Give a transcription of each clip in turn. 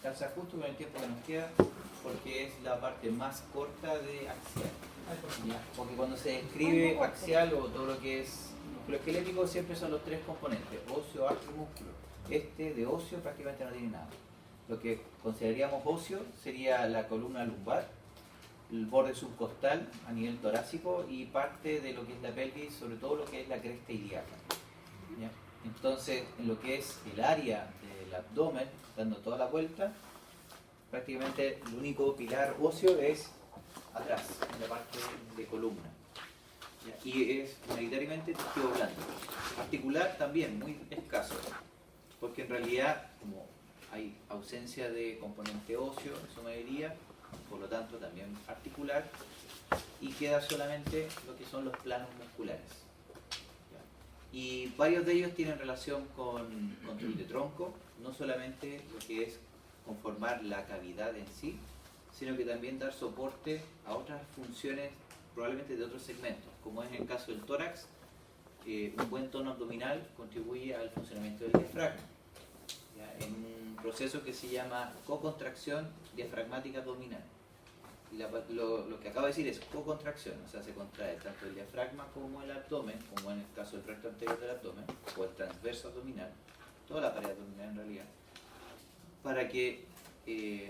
calza justo con el tiempo que nos queda, porque es la parte más corta de axial. ¿Ya? Porque cuando se describe axial o todo lo que es músculo esquelético, siempre son los tres componentes, óseo, arco y músculo. Este de óseo prácticamente no tiene nada. Lo que consideraríamos óseo sería la columna lumbar, el borde subcostal a nivel torácico y parte de lo que es la pelvis, sobre todo lo que es la cresta ilíaca. ¿Ya? Entonces, en lo que es el área del abdomen, dando toda la vuelta, prácticamente el único pilar óseo es atrás, en la parte de columna. ¿Ya? Y es mayoritariamente tejido blando. Articular también, muy escaso, porque en realidad, como hay ausencia de componente óseo en su mayoría, por lo tanto también articular, y queda solamente lo que son los planos musculares. ¿Ya? Y varios de ellos tienen relación con control de tronco, no solamente lo que es conformar la cavidad en sí, sino que también dar soporte a otras funciones probablemente de otros segmentos, como es en el caso del tórax. Un buen tono abdominal contribuye al funcionamiento del diafragma, ¿ya? En un proceso que se llama cocontracción diafragmática abdominal. Y lo que acabo de decir es cocontracción, o sea, se contrae tanto el diafragma como el abdomen, como en el caso del recto anterior del abdomen, o el transverso abdominal, toda la pared abdominal en realidad, para que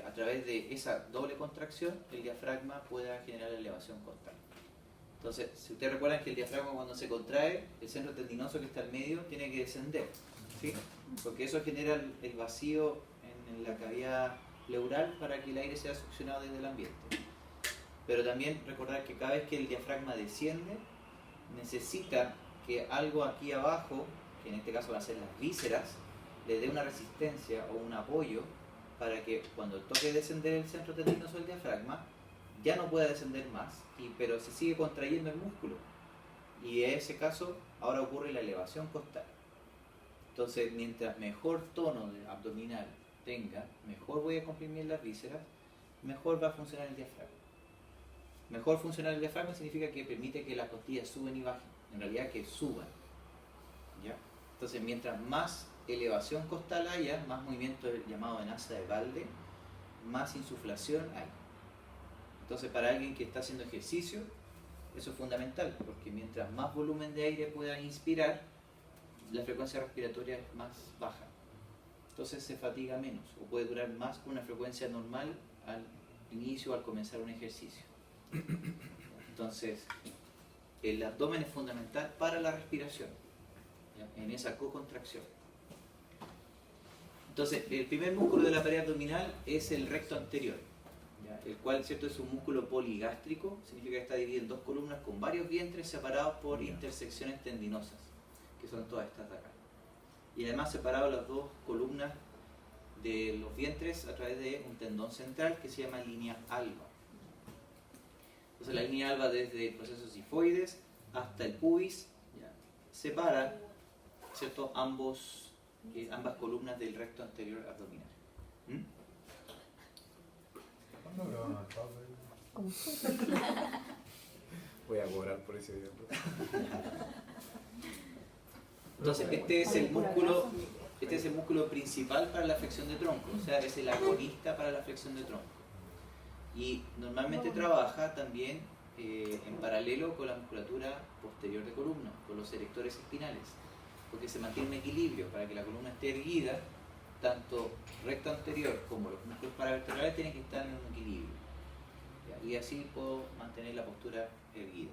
a través de esa doble contracción el diafragma pueda generar elevación constante. Entonces, si ustedes recuerdan que el diafragma cuando se contrae, el centro tendinoso que está al medio tiene que descender, ¿sí? Porque eso genera el vacío en la cavidad pleural para que el aire sea succionado desde el ambiente. Pero también recordar que cada vez que el diafragma desciende, necesita que algo aquí abajo, que en este caso van a ser las vísceras, le dé una resistencia o un apoyo para que cuando toque descender el centro tendinoso del diafragma, ya no pueda descender más, pero se sigue contrayendo el músculo. Y en ese caso, ahora ocurre la elevación costal. Entonces, mientras mejor tono abdominal tenga, mejor voy a comprimir las vísceras, mejor va a funcionar el diafragma. Mejor funcionar el diafragma significa que permite que las costillas suben y bajen, en realidad que suban. ¿Ya? Entonces, mientras más elevación costal haya, más movimiento llamado en asa de balde, más insuflación hay. Entonces, para alguien que está haciendo ejercicio, eso es fundamental, porque mientras más volumen de aire pueda inspirar, la frecuencia respiratoria es más baja. Entonces se fatiga menos, o puede durar más con una frecuencia normal al inicio o al comenzar un ejercicio. Entonces, el abdomen es fundamental para la respiración, ¿ya? En esa cocontracción. Entonces, el primer músculo de la pared abdominal es el recto anterior, ¿ya? El cual, ¿cierto?, es un músculo poligástrico, significa que está dividido en dos columnas con varios vientres separados por intersecciones tendinosas, que son todas estas de acá. Y además separado las dos columnas de los vientres a través de un tendón central que se llama línea alba. Entonces la línea alba desde el proceso sifoides hasta el pubis, ¿ya?, separa, ¿cierto?, ambas columnas del recto anterior abdominal. ¿Cuándo me van a Voy a cobrar por ese video. Entonces este es el músculo principal para la flexión de tronco, o sea, es el agonista para la flexión de tronco. Y normalmente trabaja también en paralelo con la musculatura posterior de columna, con los erectores espinales, porque se mantiene un equilibrio para que la columna esté erguida, tanto recto anterior como los músculos paravertebrales tienen que estar en un equilibrio. ¿Ya? Y así puedo mantener la postura erguida.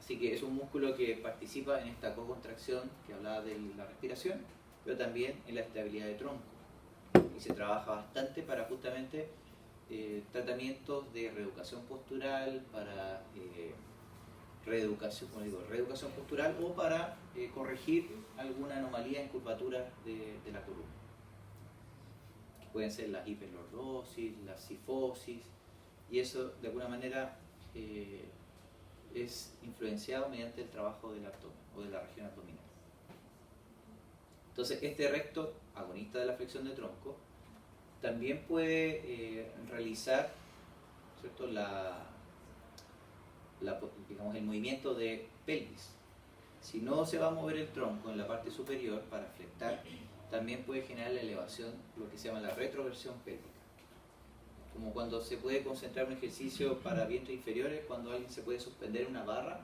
Así que es un músculo que participa en esta cocontracción que hablaba de la respiración, pero también en la estabilidad de tronco. Y se trabaja bastante para justamente tratamientos de reeducación postural, para reeducación postural o para corregir alguna anomalía en curvatura de la columna. Que pueden ser la hiperlordosis, la cifosis, y eso de alguna manera es influenciado mediante el trabajo del abdomen o de la región abdominal. Entonces, este recto agonista de la flexión de tronco también puede realizar, ¿cierto?, digamos, el movimiento de pelvis. Si no se va a mover el tronco en la parte superior para flectar, también puede generar la elevación, lo que se llama la retroversión pélvica. Como cuando se puede concentrar un ejercicio para vientres inferiores, cuando alguien se puede suspender en una barra,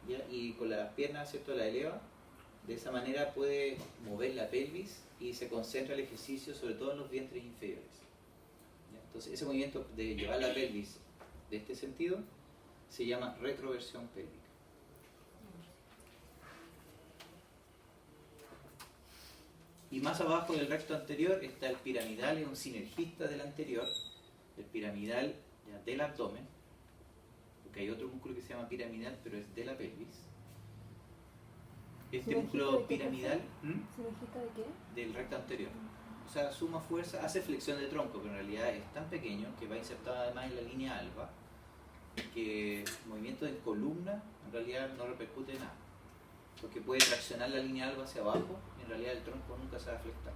¿ya? Y con las piernas, ¿cierto?, la eleva. De esa manera puede mover la pelvis y se concentra el ejercicio sobre todo en los vientres inferiores. ¿Ya? Entonces ese movimiento de llevar la pelvis de este sentido se llama retroversión pélvica. Y más abajo del recto anterior está el piramidal, es un sinergista del anterior, el piramidal, ya, del abdomen, porque hay otro músculo que se llama piramidal, pero es de la pelvis. Este músculo piramidal, ¿Sinergista de qué? del recto anterior. O sea, suma fuerza, hace flexión de tronco, pero en realidad es tan pequeño que va insertado además en la línea alba, que el movimiento de columna en realidad no repercute en nada, porque puede traccionar la línea alba hacia abajo y en realidad el tronco nunca se va a flectar.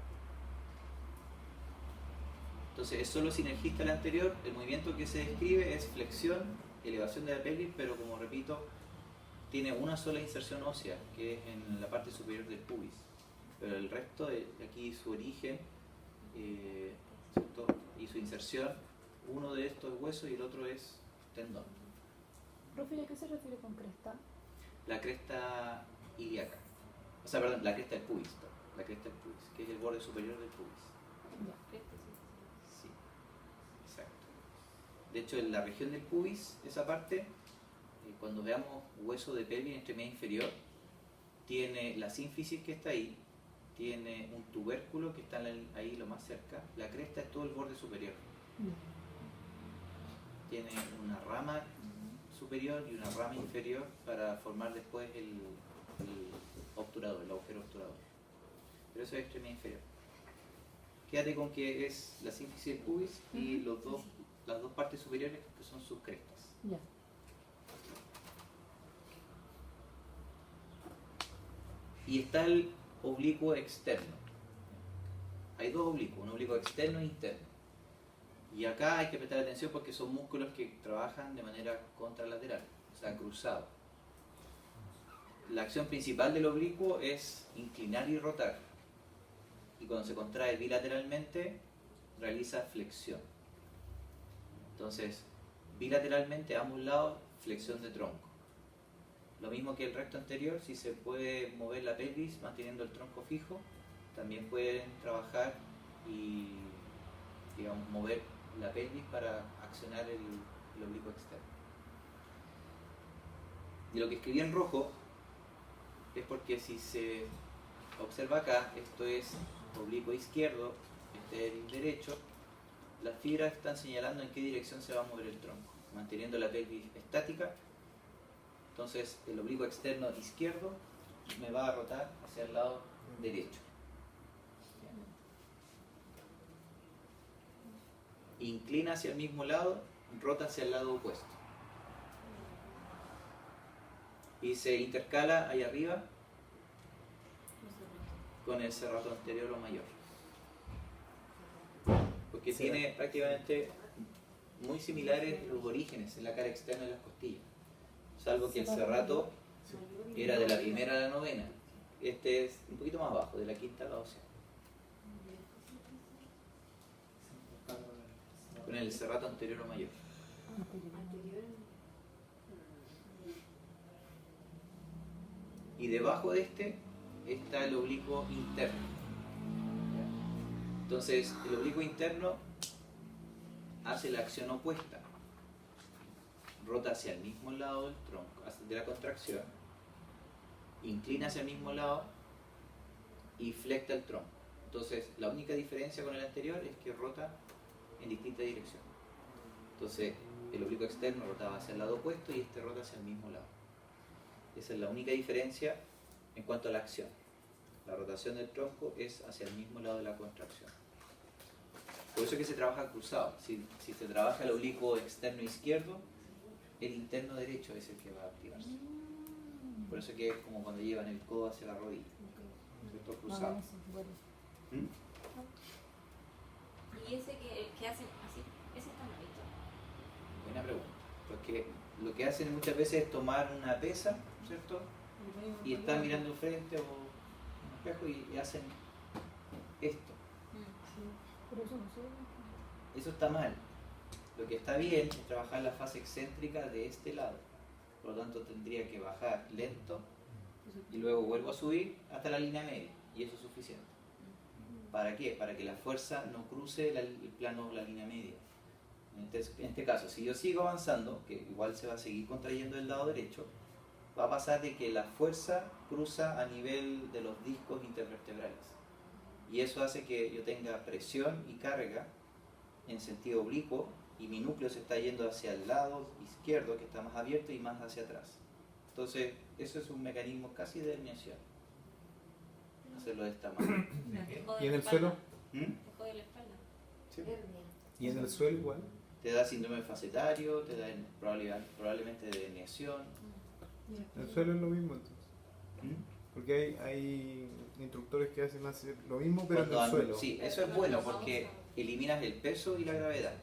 Entonces es solo sinergista el anterior, el movimiento que se describe es flexión, elevación de la pelvis, pero como repito, tiene una sola inserción ósea, que es en la parte superior del pubis, pero el resto, de aquí su origen, ¿cierto?, y su inserción, uno de estos es hueso y el otro es tendón. Profe, ¿a qué se refiere con cresta? La cresta ilíaca, o sea, perdón, la cresta del pubis, la cresta del pubis, que es el borde superior del pubis. Ya. Sí, exacto. De hecho, en la región del pubis, esa parte, cuando veamos hueso de pelvis en extremidad inferior, tiene la sínfisis que está ahí, tiene un tubérculo que está ahí lo más cerca, la cresta es todo el borde superior. Tiene una rama superior y una rama inferior para formar después el obturador, el agujero obturador. Pero eso es extremidad inferior. Quédate con que es la sínfisis del pubis y las dos partes superiores que son sus crestas. Ya. Y está el oblicuo externo. Hay dos oblicuos, un oblicuo externo e interno. Y acá hay que prestar atención porque son músculos que trabajan de manera contralateral, o sea, cruzado. La acción principal del oblicuo es inclinar y rotar. Y cuando se contrae bilateralmente, realiza flexión. Entonces, bilateralmente a ambos lados, flexión de tronco. Lo mismo que el recto anterior, si se puede mover la pelvis manteniendo el tronco fijo, también pueden trabajar y, digamos, mover la pelvis para accionar el oblicuo externo. Y lo que escribí en rojo es porque si se observa acá, esto es oblicuo izquierdo, este es el derecho, las fibras están señalando en qué dirección se va a mover el tronco, manteniendo la pelvis estática. Entonces el oblicuo externo izquierdo me va a rotar hacia el lado derecho. Inclina hacia el mismo lado, rota hacia el lado opuesto. Y se intercala ahí arriba con el serrato anterior o mayor. Porque tiene prácticamente muy similares los orígenes en la cara externa de las costillas. Salvo que el serrato era de la primera a la novena. Este es un poquito más bajo, de la quinta a la octava. Con el serrato anterior o mayor. Y debajo de este está el oblicuo interno. Entonces, el oblicuo interno hace la acción opuesta. Rota hacia el mismo lado del tronco, de la contracción, inclina hacia el mismo lado y flecta el tronco. Entonces, la única diferencia con el anterior es que rota en distinta dirección. Entonces, el oblicuo externo rotaba hacia el lado opuesto y este rota hacia el mismo lado. Esa es la única diferencia en cuanto a la acción. La rotación del tronco es hacia el mismo lado de la contracción. Por eso es que se trabaja cruzado. Si se trabaja el oblicuo externo izquierdo, el interno derecho es el que va a activarse. Por eso que es como cuando llevan el codo hacia la rodilla. ¿Cierto? Cruzado. ¿Mm? ¿Y ese que hacen así? ¿Ese está malito? Buena pregunta. Porque lo que hacen muchas veces es tomar una pesa, ¿cierto? Y están mirando enfrente o un espejo y hacen esto. Sí, pero eso no sé. Eso está mal. Lo que está bien es trabajar la fase excéntrica de este lado. Por lo tanto tendría que bajar lento y luego vuelvo a subir hasta la línea media. Y eso es suficiente. ¿Para qué? Para que la fuerza no cruce el plano o la línea media. En este caso, si yo sigo avanzando, que igual se va a seguir contrayendo del lado derecho, va a pasar de que la fuerza cruza a nivel de los discos intervertebrales. Y eso hace que yo tenga presión y carga en sentido oblicuo y mi núcleo se está yendo hacia el lado izquierdo, que está más abierto, y más hacia atrás. Entonces, eso es un mecanismo casi de herniación. Hacerlo de esta manera. ¿Y en el suelo? ¿Mm? Te jode la espalda. Sí. ¿Y en el suelo igual? Te da síndrome facetario, te da probablemente de herniación. En el suelo es lo mismo entonces. ¿Mm? Porque hay instructores que hacen hacer lo mismo pero en Cuando el suelo. Sí, eso es bueno porque eliminas el peso y la gravedad.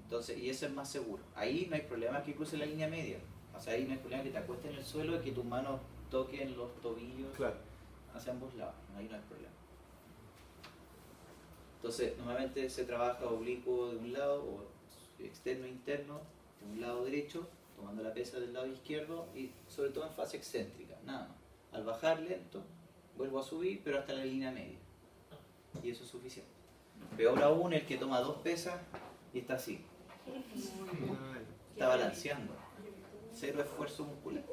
Entonces, y eso es más seguro. Ahí no hay problema que cruce la línea media. O sea, ahí no hay problema que te acuestes en el suelo y que tus manos toquen los tobillos Claro. hacia ambos lados. Ahí no hay problema. Entonces, normalmente se trabaja oblicuo de un lado o externo e interno, de un lado derecho, tomando la pesa del lado izquierdo y sobre todo en fase excéntrica, nada más. Al bajar lento, vuelvo a subir, pero hasta la línea media. Y eso es suficiente. Peor aún el que toma dos pesas y está así. Está balanceando. Cero esfuerzo muscular.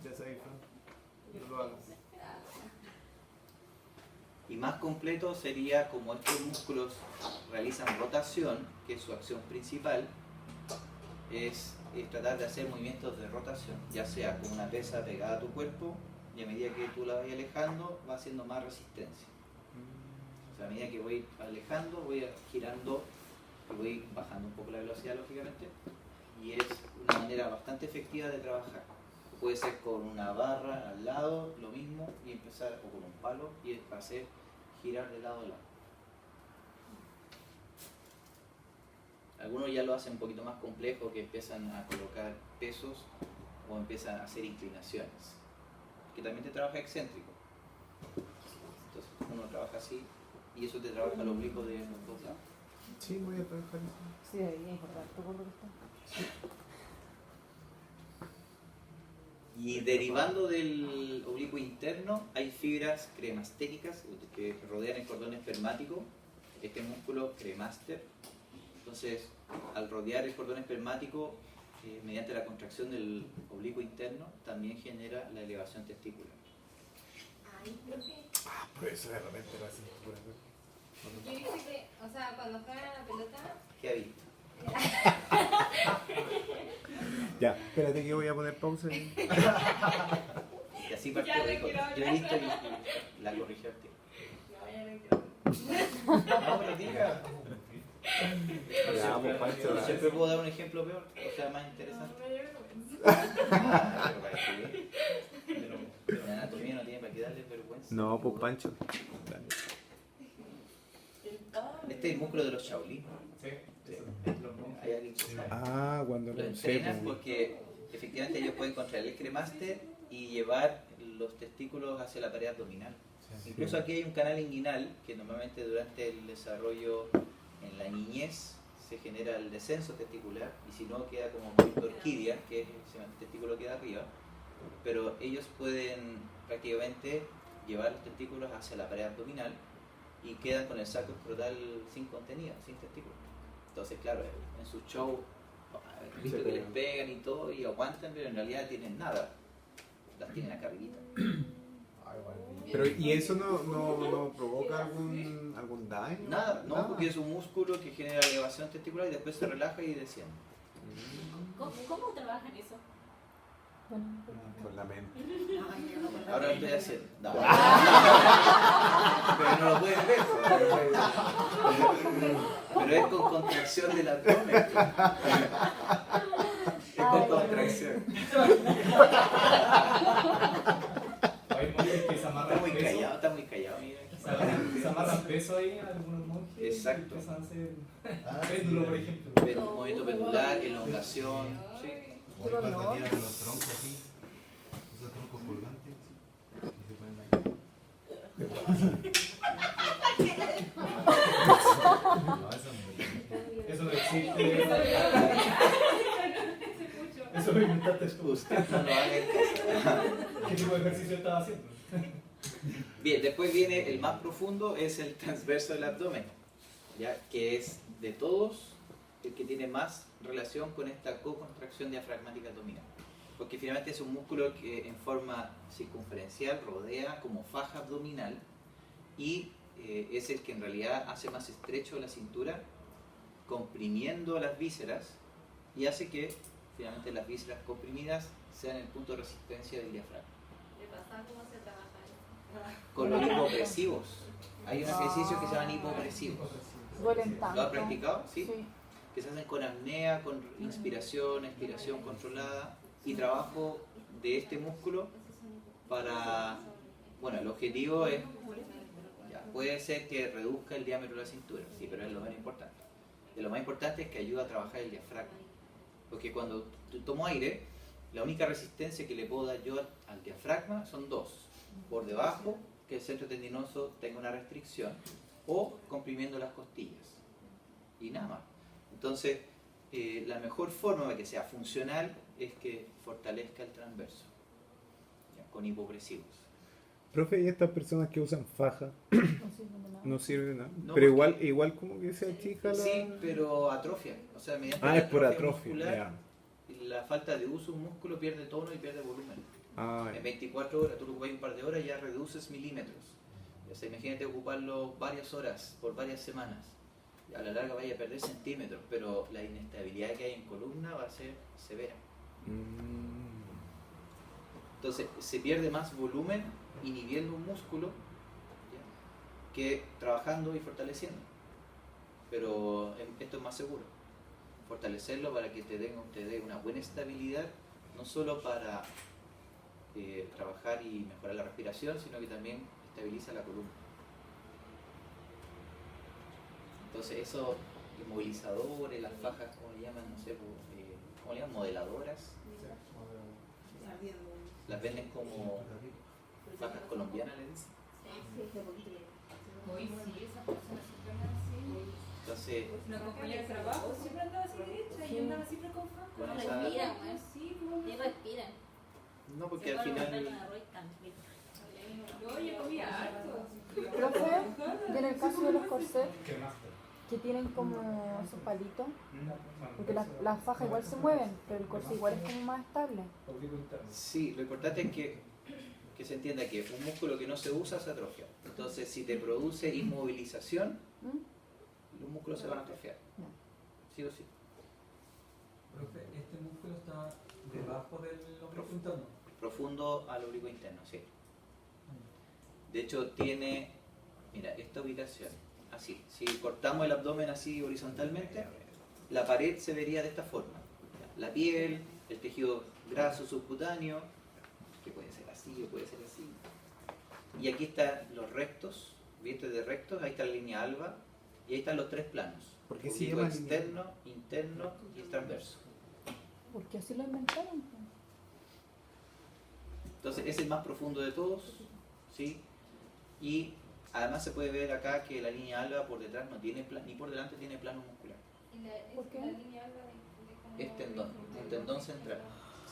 Ya sabes, Fran. No lo hagas. Y más completo sería como estos músculos realizan rotación, que es su acción principal, es tratar de hacer movimientos de rotación, ya sea con una pesa pegada a tu cuerpo y a medida que tú la vas alejando va haciendo más resistencia. O sea, a medida que voy alejando, voy girando y voy bajando un poco la velocidad, lógicamente, y es una manera bastante efectiva de trabajar. Puede ser con una barra al lado, lo mismo, y empezar, o con un palo, y hacer girar de lado a lado. Algunos ya lo hacen un poquito más complejo, que empiezan a colocar pesos o empiezan a hacer inclinaciones, que también te trabaja excéntrico. Entonces uno trabaja así y eso te trabaja el oblicuo de los dos lados. Sí, voy a trabajar eso. Sí, debería informarte por lo que está. Y derivando del oblicuo interno hay fibras cremastéricas que rodean el cordón espermático, este músculo cremaster. Entonces, al rodear el cordón espermático, mediante la contracción del oblicuo interno, también genera la elevación testicular. Ay, profe. Por eso de repente lo hacen por acá. Yo dije que, o sea, cuando juegan a la pelota, ¿Qué ha visto? Ya, espérate que voy a poner pausa. Y Y así partió Ya, de no quiero Yo he visto y la corrigió al tiro. no, ya no No, pero diga. Ya, pues, Pancho, Siempre puedo dar un ejemplo peor, o sea, más interesante. Pero la anatomía no tiene para qué darle vergüenza. No, pues Pancho. Dale. Este es el músculo de los Shaolin. Sí, Sí. Hay alguien que sabe. Ah, cuando Lo no sé. entrenan pues. porque efectivamente ellos pueden contraer el cremaster y llevar los testículos hacia la pared abdominal. Incluso aquí hay un canal inguinal que normalmente durante el desarrollo en la niñez se genera el descenso testicular y si no queda como muy orquídea, que es el testículo queda arriba, pero ellos pueden prácticamente llevar los testículos hacia la pared abdominal y quedan con el saco escrotal sin contenido, sin testículos. Entonces, claro, en su show, visto que les pegan y todo y aguantan, pero en realidad tienen nada, las tienen acá arribita. Pero, ¿y eso no provoca algún daño? Nada, no, porque es un músculo que genera elevación testicular y después se relaja y desciende. ¿Cómo trabajan eso? Bueno, Con la mente. Ahora lo estoy haciendo. No. Pero no lo pueden ver. Pero es con contracción del abdomen. Es con contracción. Hay monjes que se Está amarran muy peso. callado, está muy callado. Mira. Se amarran peso ahí, algunos monjes. Exacto. Y empiezan a hacer péndulo, por ejemplo. Movimiento pendular, elongación. Sí. O igual te tiran los troncos así, esos troncos colgantes, y se ponen ahí. Eso lo inventaste tú. Usted no lo haga en casa. ¿Qué tipo de ejercicio estaba haciendo? Bien, después viene el más profundo, es el transverso del abdomen, ¿ya? Que es de todos el que tiene más relación con esta co-contracción diafragmática abdominal. Porque finalmente es un músculo que en forma circunferencial rodea como faja abdominal y es el que en realidad hace más estrecho la cintura, comprimiendo las vísceras y hace que finalmente las vísceras comprimidas sean el punto de resistencia del diafragma. ¿De pasar cómo se trabaja eso? Con los hipopresivos. Hay un ejercicio que se llaman hipopresivos. Duelen tanto. ¿Lo has practicado? ¿Sí? Sí. Que se hacen con apnea, con inspiración, expiración controlada y trabajo de este músculo para, bueno, el objetivo es, ya, puede ser que reduzca el diámetro de la cintura, sí, pero es lo menos importante. De lo más importante es que ayuda a trabajar el diafragma, porque cuando tomo aire, la única resistencia que le puedo dar yo al diafragma son dos: por debajo, que el centro tendinoso tenga una restricción, o comprimiendo las costillas, y nada más. Entonces, la mejor forma de que sea funcional es que fortalezca el transverso, ¿ya? Con hipopresivos. Profe, ¿y estas personas que usan faja No sirve de nada. no sirven de nada? No, Pero porque- igual como que se achica la... Sí, pero atrofia. O sea, mediante Ah, la es por atrofia. muscular, Ya. la falta de uso de un músculo pierde tono y pierde volumen. Ah, En 24 horas, tú lo ocupas un par de horas, ya reduces milímetros. O sea, imagínate ocuparlo varias horas, por varias semanas. A la larga vaya a perder centímetros, pero la inestabilidad que hay en columna va a ser severa. mm. Entonces, se pierde más volumen inhibiendo un músculo, ¿ya? Que trabajando y fortaleciendo. Pero esto es más seguro. Fortalecerlo para que te dé una buena estabilidad, no solo para trabajar y mejorar la respiración, sino que también estabiliza la columna. Entonces, esos inmovilizadores, las fajas, ¿cómo le llaman? No sé, ¿cómo le llaman? Modeladoras. Las venden como fajas colombianas, le dicen. Hoy sí, esa persona siempre anda así. Entonces, Una compañera de trabajo siempre andaba así derecha y andaba siempre con faja. Con esa- Respira, güey. Sí, como Y respira. no, porque Se al pone una final... talla de arroz tranquilo. Oye, comía harto. Profe, y en el caso de los corsets ¿Qué más? que tienen como esos palitos, porque las fajas igual se mueven, pero el corset igual es como más estable. Sí, lo importante es que se entienda que un músculo que no se usa se atrofia. Entonces, si te produce inmovilización, ¿Mm? los músculos se van a atrofiar. No. Sí o sí. Profe, ¿este músculo está debajo del oblicuo interno? Profundo al oblicuo interno, sí. De hecho, tiene, mira, esta ubicación, así. Si cortamos el abdomen así horizontalmente, la pared se vería de esta forma. La piel, el tejido graso subcutáneo, que puede ser así o puede ser así. Y aquí están los rectos, vientres de rectos, ahí está la línea alba, y ahí están los tres planos. ¿Por qué se Oblicuo llama externo, interno y el transverso. Porque así lo inventaron. Pues. Entonces es el más profundo de todos, ¿sí? Y además se puede ver acá que la línea alba por detrás no tiene ni por delante tiene plano muscular. ¿Por qué? La línea alba de Es tendón, un tendón central.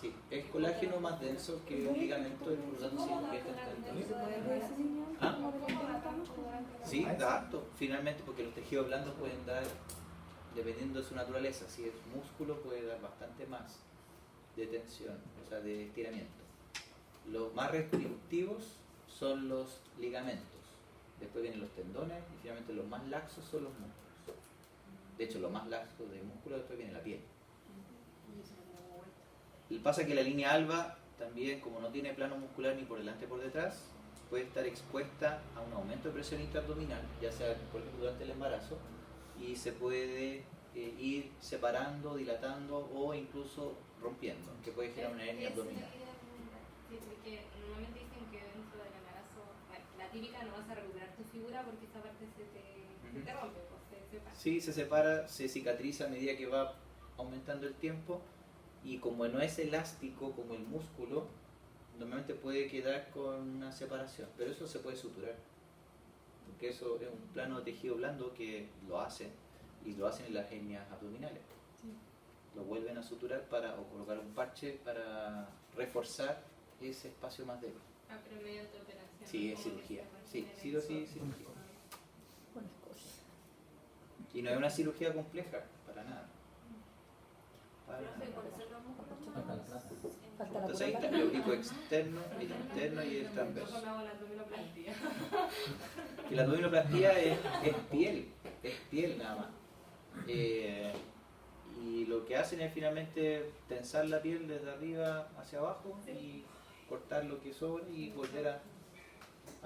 Sí, es colágeno más denso que un ligamento y por lo tanto se convierte en tendón. ¿Ah? Sí, da harto, finalmente, porque los tejidos blandos pueden dar, dependiendo de su naturaleza, si es músculo puede dar bastante más de tensión, o sea, de estiramiento. Los más restrictivos son los ligamentos, después vienen los tendones y finalmente los más laxos son los músculos. De hecho, lo más laxo de músculo después viene la piel. Y pasa que la línea alba también, como no tiene plano muscular ni por delante ni por detrás, puede estar expuesta a un aumento de presión intraabdominal, ya sea por ejemplo durante el embarazo, y se puede ir separando, dilatando o incluso rompiendo, que puede generar una hernia abdominal. Sí, porque normalmente dicen que dentro del embarazo, bueno, la típica no vas a recuperar tu figura porque esa parte se te rompe, pues se separa. Sí, se separa, se cicatriza a medida que va aumentando el tiempo, y como no es elástico como el músculo, normalmente puede quedar con una separación, pero eso se puede suturar, porque eso es un plano de tejido blando que lo hacen, y lo hacen en las hernias abdominales. lo vuelven a suturar o colocar un parche para reforzar ese espacio más débil. Ah, pero mediante operación. Sí, es como que cirugía. se Sí, sí o sí, cirugía. Buenas cosas. Y no es una cirugía compleja, para nada. Para Profe, nada. ¿cuáles son los músculos Falta la más? plata. Falta la Entonces ahí está el oblicuo externo, el interno y el transverso. Yo hago la abdominoplastia. Que la abdominoplastía es piel nada más. Y lo que hacen es finalmente tensar la piel desde arriba hacia abajo y cortar lo que sobra y volver a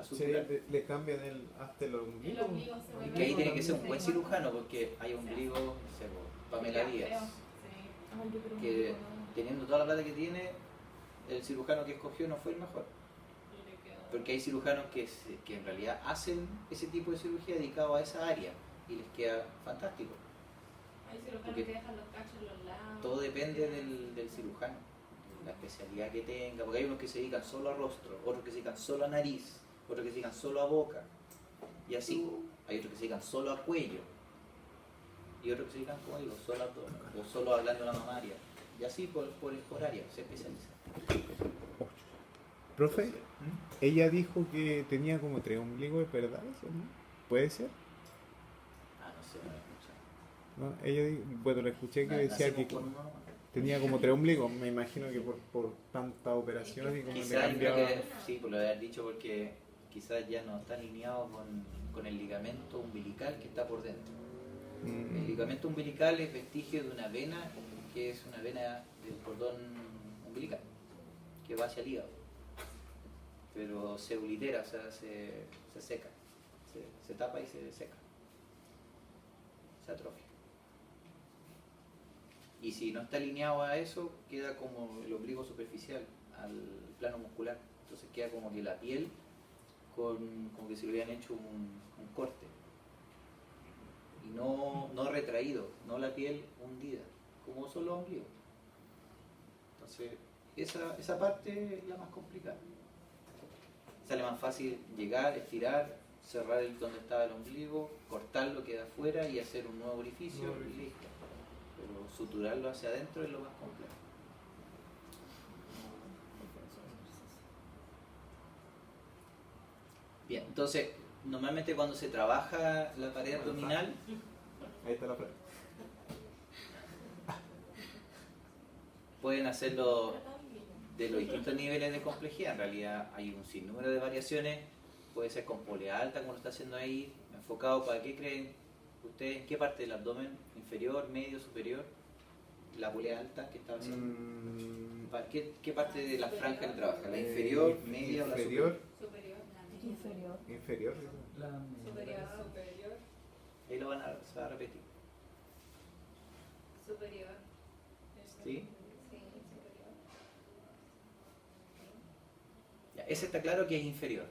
Sí, suturar. le cambian hasta el El ombligo. ombligo se vuelve. Que ahí tiene que ser un buen cirujano porque hay ombligos, no sé, Pamela Díaz, Ay, yo creo que no. teniendo toda la plata que tiene, el cirujano que escogió no fue el mejor. Porque hay cirujanos que en realidad hacen ese tipo de cirugía dedicado a esa área y les queda fantástico. Hay cirujanos Porque que dejan los cachos en los lados. Todo depende del cirujano, la especialidad que tenga, porque hay unos que se dedican solo a rostro, otros que se dedican solo a nariz, otros que se dedican solo a boca, y así. Hay otros que se dedican solo a cuello, y otros que se dedican, como digo, solo a abdomen, o solo a glándula mamaria, y así por área se especializa. Profe, ¿Mm? ella dijo que tenía como 3 ombligos, ¿es verdad eso, no? ¿Puede ser? Ah, no sé, no he escuchado. ¿No? Ella, bueno, le escuché que decía Nacimos que con uno nomás. tenía como 3 ombligos. Me imagino que por tanta operación y como le Quizás yo creo cambiaba. que sí, por lo haber dicho, porque quizás ya no está alineado con el ligamento umbilical que está por dentro. El ligamento umbilical es vestigio de una vena que es una vena del cordón umbilical que va hacia el hígado, pero se oblitera, o sea, se seca, se tapa y se seca, se atrofia. Y si no está alineado a eso, queda como el ombligo superficial al plano muscular, entonces queda como que la piel como que se le hubieran hecho un corte. Y no retraído, no la piel hundida, como son los ombligos. Entonces, esa parte es la más complicada. Sale más fácil llegar, estirar, cerrar donde estaba el ombligo, cortar lo que da afuera y hacer un nuevo orificio y listo. Pero suturarlo hacia adentro es lo más complejo. Bien, entonces, normalmente cuando se trabaja la pared abdominal, Ahí está la frase. pueden hacerlo de los distintos niveles de complejidad. En realidad hay un sinnúmero de variaciones. Puede ser con polea alta, como lo está haciendo ahí, enfocado. ¿Para qué creen ustedes? ¿En qué parte del abdomen? ¿Inferior, medio, superior? La polea alta que estaba haciendo. ¿Para qué parte de la franja le trabaja? ¿La inferior, media o la superior? Superior. Inferior. Inferior. La Superior. Ahí lo se va a repetir. Superior. ¿Sí? Sí, superior. Ya, ese está claro que es inferior,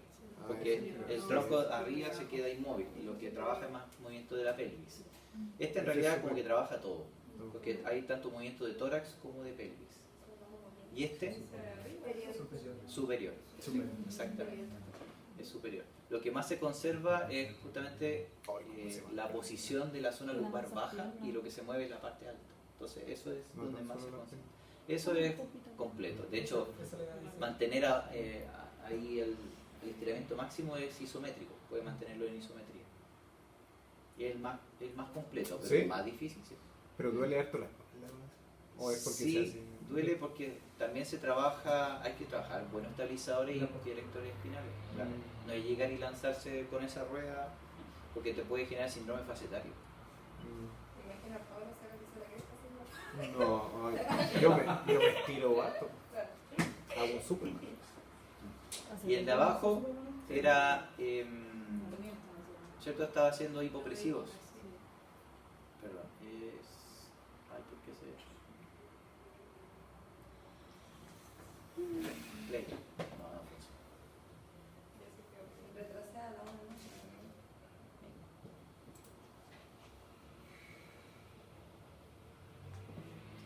porque el tronco arriba se queda inmóvil y lo que trabaja es más movimiento de la pelvis. Este en realidad como que trabaja todo, porque hay tanto movimiento de tórax como de pelvis. Y este, superior, exactamente, es superior. Lo que más se conserva es justamente la posición de la zona lumbar baja y lo que se mueve es la parte alta. Entonces eso es donde más se conserva. Eso es completo. De hecho, mantener ahí el estiramiento máximo es isométrico, puede mantenerlo en isometría. Y es el más completo, pero ¿Sí? el más difícil. ¿Sí? Pero duele harto la espalda, ¿no? ¿O es porque Sí, se hace? duele porque también se trabaja, hay que trabajar buenos estabilizadores y directores espinales. Claro. No es llegar y lanzarse con esa rueda porque te puede generar síndrome facetario. Imagina a Paula sacándose la cresta así. No, ay, yo me estiro harto. Hago un super. Y el de abajo era, ¿cierto? Estaba haciendo hipopresivos. Perdón, ay, ¿por qué se... Play. No funciona. Retrasada, ¿no?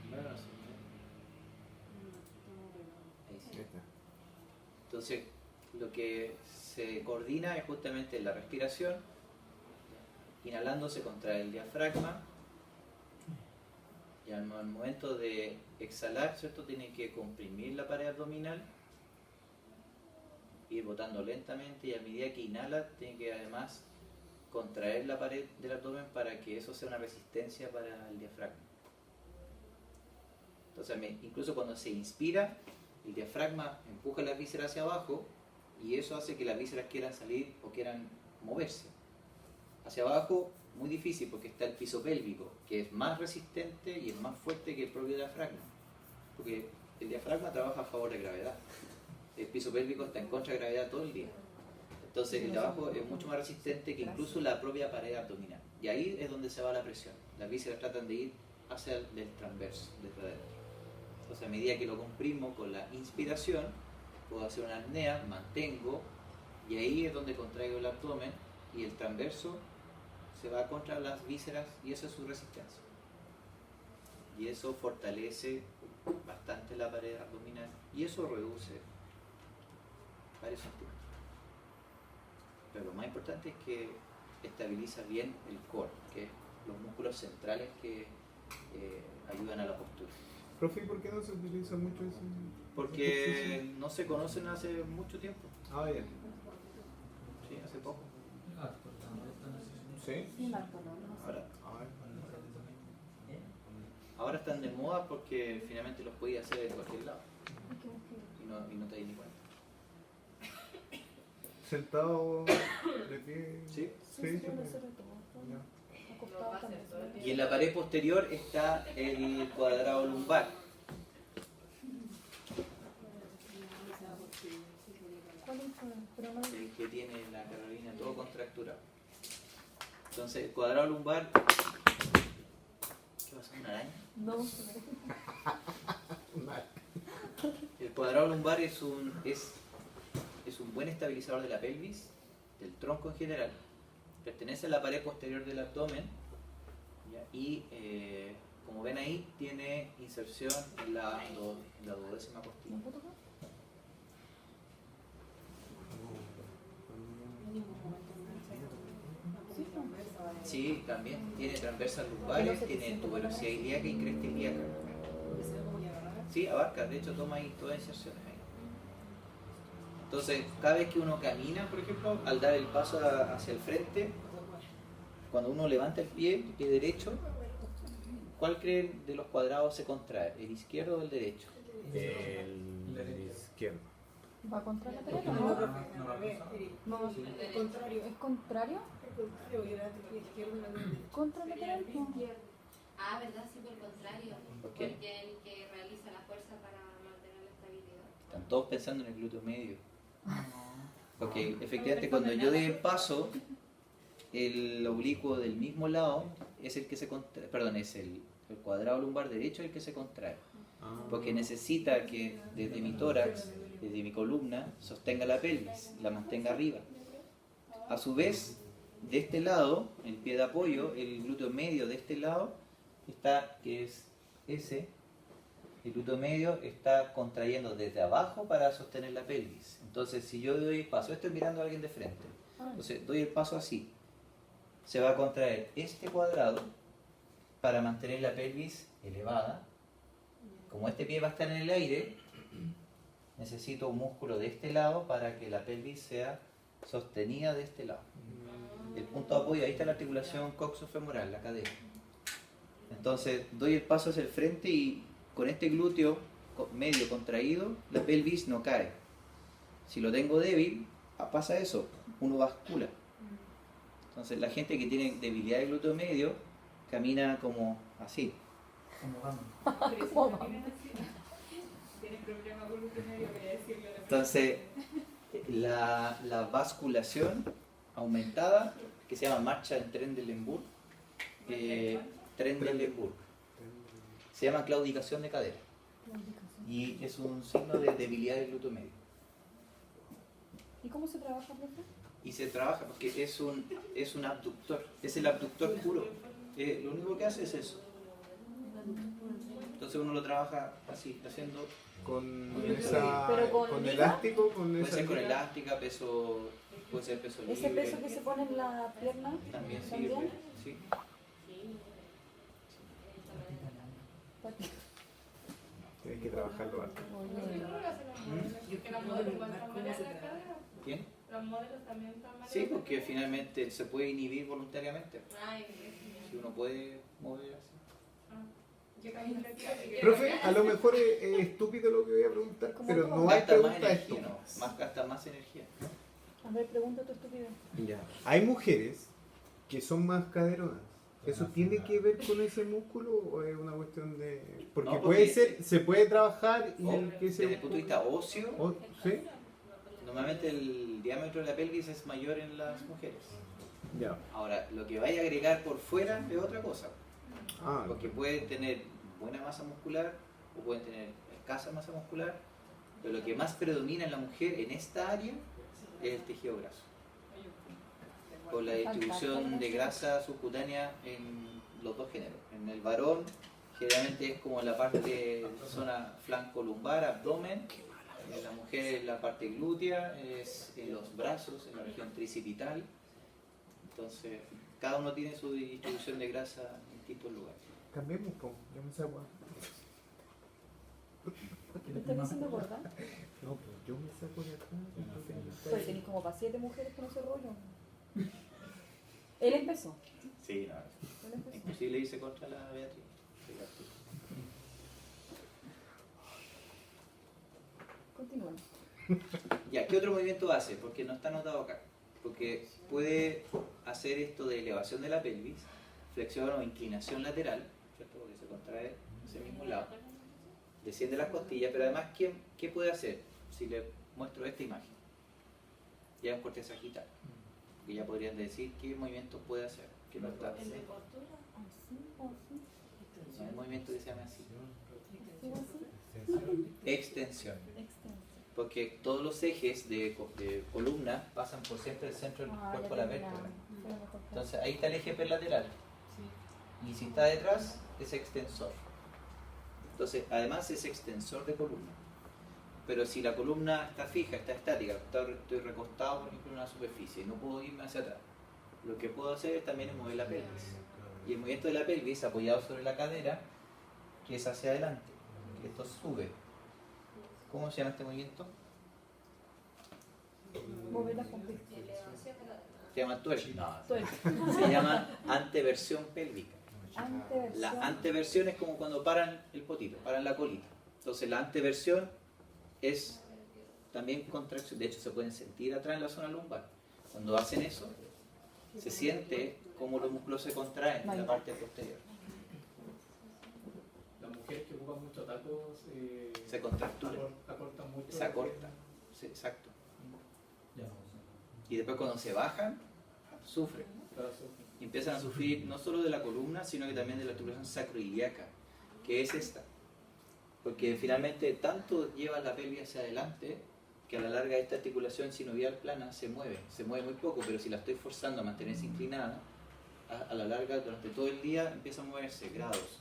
Bueno, sí. Ahí sí. Ahí está. Entonces, lo que se coordina es justamente la respiración. Inhalando se contrae el diafragma. Y al momento de exhalar, ¿cierto? Tiene que comprimir la pared abdominal, ir botando lentamente, y a medida que inhala, tiene que además contraer la pared del abdomen para que eso sea una resistencia para el diafragma. Entonces, incluso cuando se inspira, el diafragma empuja las vísceras hacia abajo y eso hace que las vísceras quieran salir o quieran moverse. Hacia abajo, muy difícil porque está el piso pélvico, que es más resistente y es más fuerte que el propio diafragma. Porque el diafragma trabaja a favor de gravedad. El piso pélvico está en contra de gravedad todo el día. Entonces el de abajo es mucho más resistente que incluso la propia pared abdominal. Y ahí es donde se va la presión. Las vísceras tratan de ir hacia el del transverso, desde adentro. Entonces a medida que lo comprimo con la inspiración, puedo hacer una apnea, mantengo, y ahí es donde contraigo el abdomen y el transverso se va contra las vísceras y esa es su resistencia. Y eso fortalece bastante la pared abdominal y eso reduce varios centímetros. Pero lo más importante es que estabiliza bien el core, que es los músculos centrales que ayudan a la postura. Profe, ¿y por qué no se utiliza mucho eso? Porque no se conocen hace mucho tiempo. Ah, ya. Sí, hace poco. ¿Sí? Sí, Marco, no sé. Ahora están de moda porque finalmente los podías hacer de cualquier lado y no te di ni cuenta. Sentado, de pie. ¿Sí? Sí, Sí, sí, sí. puede ser de todo. Ya. Acostado también. Y en la pared posterior está el cuadrado lumbar. ¿Cuál es? Pero no El que tiene la Carolina todo contracturado. Entonces, el cuadrado lumbar. ¿Qué pasa? ¿Una araña? No, El cuadrado lumbar es un buen estabilizador de la pelvis, del tronco en general. Pertenece a la pared posterior del abdomen. ¿Ya? Y como ven ahí, tiene inserción en la 12ª costilla. ¿no puedo tocar? Sí, no. Sí, también. Tiene transversas lumbares, tiene tuberosidad ilíaca y cresta ilíaca. Sí, abarca, de hecho toma ahí todas las inserciones ahí. Entonces, cada vez que uno camina, por ejemplo, al dar el paso hacia el frente, cuando uno levanta el pie derecho, ¿cuál creen de los cuadrados se contrae? ¿El izquierdo o el derecho? El izquierdo. ¿Va contra la pared o No, no? no, no, No, El contrario. ¿es contrario? ¿Contra la pared? No. Ah, ¿verdad? Sí, por el contrario. ¿Por qué? Porque el que realiza la fuerza para mantener la estabilidad. Están todos pensando en el glúteo medio. Porque efectivamente cuando yo doy el paso, el oblicuo del mismo lado es el que se contrae, perdón, es el cuadrado lumbar derecho el que se contrae. Porque necesita que desde mi tórax, desde mi columna, sostenga la pelvis, la mantenga arriba. A su vez, de este lado, el pie de apoyo, el glúteo medio de este lado, está, que es ese, el glúteo medio está contrayendo desde abajo para sostener la pelvis. Entonces, si yo doy el paso, estoy mirando a alguien de frente, entonces doy el paso así, se va a contraer este cuadrado para mantener la pelvis elevada. Como este pie va a estar en el aire, necesito un músculo de este lado para que la pelvis sea sostenida de este lado. El punto de apoyo, ahí está la articulación coxofemoral, la cadera. Entonces doy el paso hacia el frente y con este glúteo medio contraído, la pelvis no cae. Si lo tengo débil, pasa eso, uno bascula. Entonces la gente que tiene debilidad de glúteo medio camina como así. Entonces la basculación aumentada, que se llama marcha en Trendelenburg, Trendelenburg, se llama claudicación de cadera y es un signo de debilidad del glúteo medio. ¿Y cómo se trabaja, profe? Y se trabaja porque es un abductor, es el abductor puro. Lo único que hace es eso. Entonces uno lo trabaja así, haciendo. Pero con elástico, Puede ser con elástica, peso, puede ser peso libre. ¿Ese peso que se pone en la pierna? También sirve, sí. trabajarlo harto. Oye, ¿Cómo lo hacen los modelos? Porque los modelos igual están mal en la cadera. ¿Quién? Los modelos también están mal. Sí, porque finalmente se puede inhibir voluntariamente. Ay, Si uno puede mover así. yo camino la que Profe, a lo mejor es estúpido lo que voy a preguntar, ¿Cómo pero no? no hay Gasta más preguntas energía, estúpidas. ¿no? Gasta más energía. a ver, pregunta tu estúpido. Ya. Hay mujeres que son más caderonas. ¿Eso tiene que ver con ese músculo o es una cuestión de...? Porque, No, puede ser, se puede trabajar y O, el que desde se... el punto de vista óseo, ¿Sí? normalmente el diámetro de la pelvis es mayor en las mujeres. Ya. Ahora, lo que vaya a agregar por fuera es otra cosa. Ah, Porque pueden tener buena masa muscular o pueden tener escasa masa muscular, pero lo que más predomina en la mujer en esta área es el tejido graso. Con la distribución de grasa subcutánea en los dos géneros. En el varón, generalmente es como en la parte de zona flanco lumbar, abdomen. En la mujer, en la parte glútea, es en los brazos, en la región tricipital. Entonces, cada uno tiene su distribución de grasa en distintos lugares. cambiemos, po. Yo me saco. ¿Me estás diciendo gorda? No, pues yo me saco de acá. Pero tenés como para 7 mujeres con ese rollo. Él empezó. Sí, no. Él empezó. Imposible irse contra la Beatriz. Continúa. Ya, ¿qué otro movimiento hace? Porque no está anotado acá. Porque puede hacer esto de elevación de la pelvis, flexión o inclinación lateral, ¿cierto? Porque se contrae ese mismo lado. Desciende las costillas, pero además, ¿qué puede hacer? Si le muestro esta imagen. Ya es un corte sagital. Que ya podrían decir qué movimiento puede hacer. Que no está. ¿El de postura? Así, así. No hay un movimiento que se llame así. Así, así. Extensión. Extenso. Porque todos los ejes de columna pasan por siempre el centro del Ah, cuerpo de ya la vértebra. terminamos. Fue mejor. Entonces ahí está el eje perlateral. Y si está detrás, es extensor. Entonces, además es extensor de columna. Pero si la columna está fija, está estática, estoy recostado, por ejemplo, en una superficie y no puedo irme hacia atrás, lo que puedo hacer también es mover la pelvis. Y el movimiento de la pelvis apoyado sobre la cadera, que es hacia adelante, que esto sube. ¿Cómo se llama este movimiento? Mover la pompa. Se llama twerk. Twerk. Se llama anteversión pélvica. Anteversión. La anteversión es como cuando paran el potito, paran la colita. Entonces la anteversión es también contracción. De hecho se pueden sentir atrás en la zona lumbar. Cuando hacen eso, se siente como los músculos se contraen en la parte posterior. Las mujeres que ocupan mucho tacos Se contracturan, acortan mucho. se acortan. Sí, exacto. Y después cuando se bajan, sufren. Y empiezan a sufrir no solo de la columna, sino que también de la articulación sacroiliaca, que es esta. Porque finalmente tanto lleva la pelvis hacia adelante que a la larga esta articulación sinovial plana se mueve muy poco, pero si la estoy forzando a mantenerse inclinada, a la larga durante todo el día empieza a moverse grados.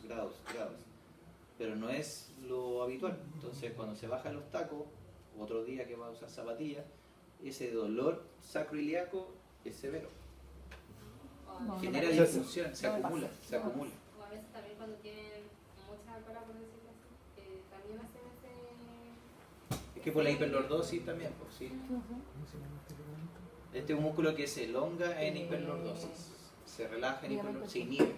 Pero no es lo habitual. Entonces cuando se bajan los tacos, otro día que va a usar zapatillas, ese dolor sacroiliaco es severo. No, no Genera me- disfunción, se no me acumula, pasa. se acumula. O a veces también cuando tienen mucha cola, por decirlo así, también hacen ese... Es que por la hiperlordosis también, pues sí. Este es un músculo que se elonga en hiperlordosis, se relaja en hiperlordosis, se inhibe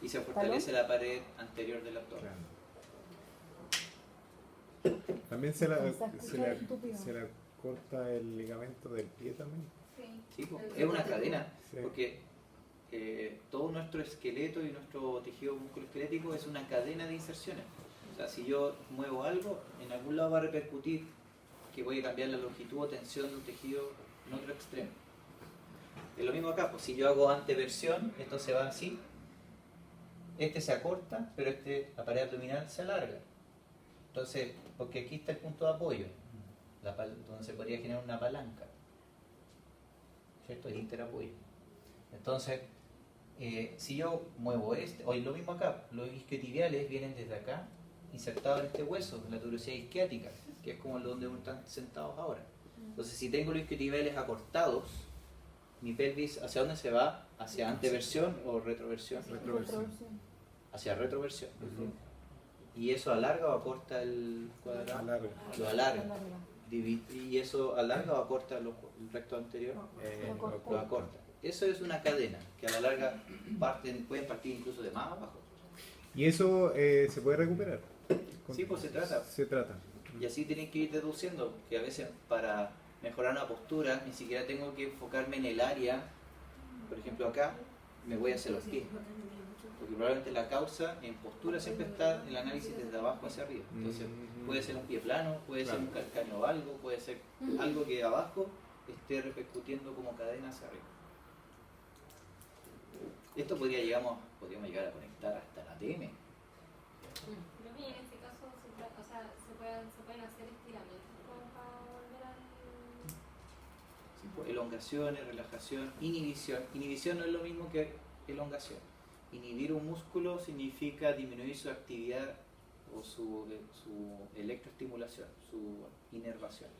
y se fortalece la pared anterior del abdomen. También se la Estúpido. corta el ligamento del pie también. Sí. Sí, pues, es una cadena, Sí. porque todo nuestro esqueleto y nuestro tejido musculoesquelético es una cadena de inserciones. O sea, si yo muevo algo, en algún lado va a repercutir que voy a cambiar la longitud o tensión de un tejido en otro extremo. Es lo mismo acá, pues si yo hago anteversión, esto se va así, este se acorta, pero la pared abdominal se alarga. Entonces, porque aquí está el punto de apoyo, donde se podría generar una palanca, ¿cierto? El interapoyo. Entonces, si yo muevo o lo mismo acá, los isquiotibiales vienen desde acá, insertados en este hueso, en la tuberosidad isquiática, que es como donde uno están sentados ahora. Entonces, si tengo los isquiotibiales acortados, mi pelvis, ¿hacia dónde se va? ¿Hacia anteversión o retroversión? Retroversión. Hacia retroversión. ¿Y eso alarga o acorta el cuadrado? Alarga. Lo alarga. ¿Y eso alarga o acorta el recto anterior? Lo acorta. Eso es una cadena, que a la larga pueden partir incluso de más abajo. ¿Y eso se puede recuperar? Sí, pues se trata. Se trata. Y así tienen que ir deduciendo, que a veces para mejorar una postura ni siquiera tengo que enfocarme en el área. Por ejemplo, acá me voy hacia los pies. Porque probablemente la causa en postura siempre está en el análisis desde abajo hacia arriba. Entonces puede ser un pie plano, puede ser un calcáneo valgo, puede ser algo que abajo esté repercutiendo como cadena hacia arriba. Esto podríamos llegar a conectar hasta la TM. Creo que en este caso se pueden hacer estiramientos como para volver al... Sí, pues, elongaciones, relajación, inhibición. Inhibición no es lo mismo que elongación. Inhibir un músculo significa disminuir su actividad o su electroestimulación, su inervación.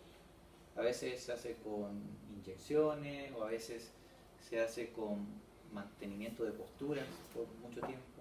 A veces se hace con inyecciones o a veces se hace con mantenimiento de posturas por mucho tiempo.